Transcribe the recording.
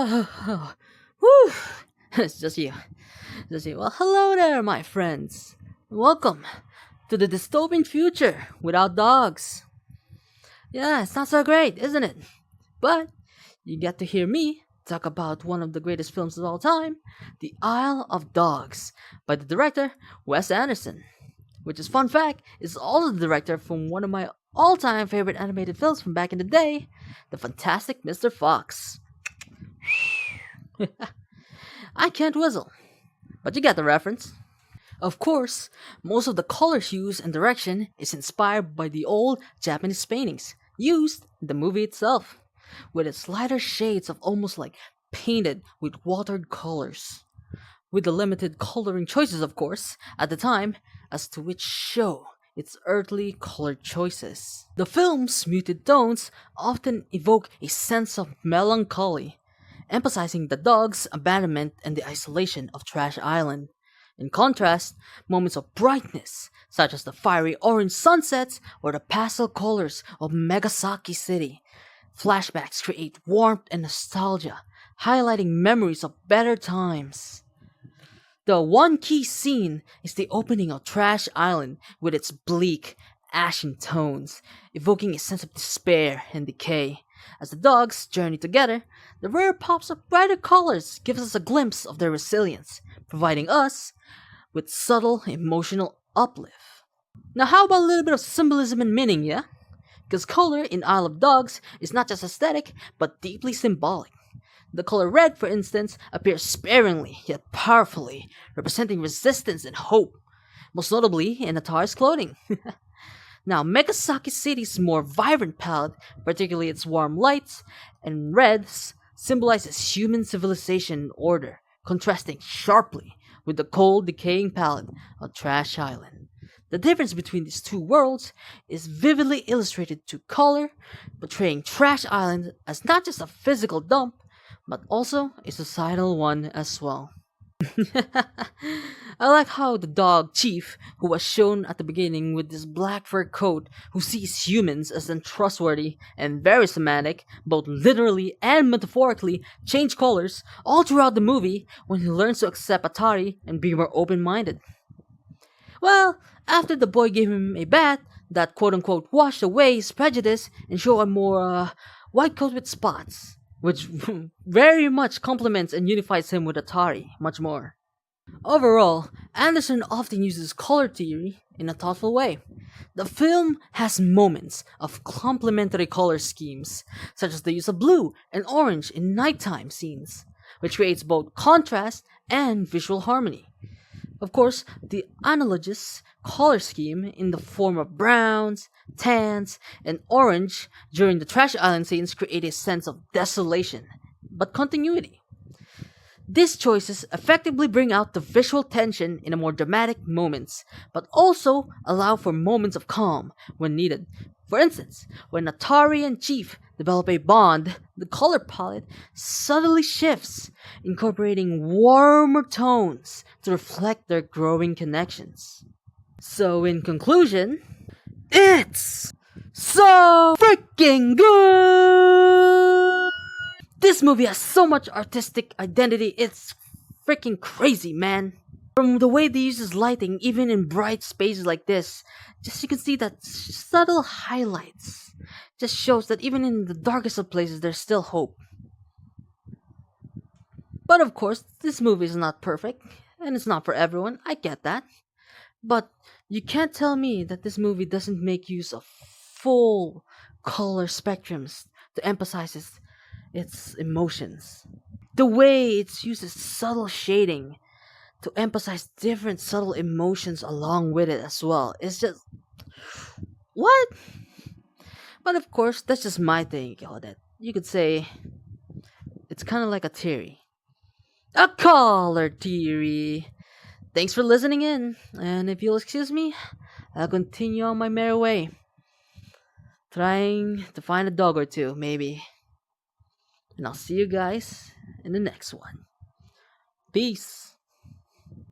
Whew. It's just you. Just you. Well, hello there, my friends. Welcome to the dystopian future without dogs. Yeah, it's not so great, isn't it? But you get to hear me talk about one of the greatest films of all time, The Isle of Dogs, by the director Wes Anderson. Which is fun fact, is also the director from one of my all-time favorite animated films from back in the day, The Fantastic Mr. Fox. I can't whistle, but you get the reference. Of course, most of the color hues and direction is inspired by the old Japanese paintings used in the movie itself, with its lighter shades of almost like painted with watered colors. With the limited coloring choices, of course, at the time, as to which show its earthly color choices. The film's muted tones often evoke a sense of melancholy, emphasizing the dog's abandonment and the isolation of Trash Island. In contrast, moments of brightness, such as the fiery orange sunsets or the pastel colors of Megasaki City, flashbacks create warmth and nostalgia, highlighting memories of better times. The one key scene is the opening of Trash Island with its bleak, ashen tones, evoking a sense of despair and decay. As the dogs journey together, the rare pops of brighter colors gives us a glimpse of their resilience, providing us with subtle emotional uplift. Now how about a little bit of symbolism and meaning, yeah? Because color in Isle of Dogs is not just aesthetic, but deeply symbolic. The color red, for instance, appears sparingly yet powerfully, representing resistance and hope, most notably in Atari's clothing. Now, Megasaki City's more vibrant palette, particularly its warm lights and reds, symbolizes human civilization and order, contrasting sharply with the cold, decaying palette of Trash Island. The difference between these two worlds is vividly illustrated to color, portraying Trash Island as not just a physical dump, but also a societal one as well. I like how the dog Chief, who was shown at the beginning with this black fur coat, who sees humans as untrustworthy and very semantic, both literally and metaphorically, change colors all throughout the movie when he learns to accept Atari and be more open minded. Well, after the boy gave him a bath that quote unquote washed away his prejudice and showed a more white coat with spots, which very much complements and unifies him with Atari much more. Overall, Anderson often uses color theory in a thoughtful way. The film has moments of complementary color schemes, such as the use of blue and orange in nighttime scenes, which creates both contrast and visual harmony. Of course, the analogous color scheme in the form of browns, tans, and orange during the Trash Island scenes create a sense of desolation, but continuity. These choices effectively bring out the visual tension in a more dramatic moments, but also allow for moments of calm when needed. For instance, when Atari and Chief develop a bond, the color palette subtly shifts, incorporating warmer tones to reflect their growing connections. So, in conclusion, it's so freaking good! This movie has so much artistic identity, it's freaking crazy, man. From the way they uses lighting, even in bright spaces like this, just you can see that subtle highlights. Just shows that even in the darkest of places, there's still hope. But of course, this movie is not perfect, and it's not for everyone, I get that. But you can't tell me that this movie doesn't make use of full color spectrums to emphasize its emotions. The way it uses subtle shading to emphasize different subtle emotions along with it as well. It's just what? But of course, that's just my thing, Claudette. You could say it's kind of like a theory. A color theory. Thanks for listening in, and if you'll excuse me, I'll continue on my merry way. Trying to find a dog or two, maybe. And I'll see you guys in the next one. Peace.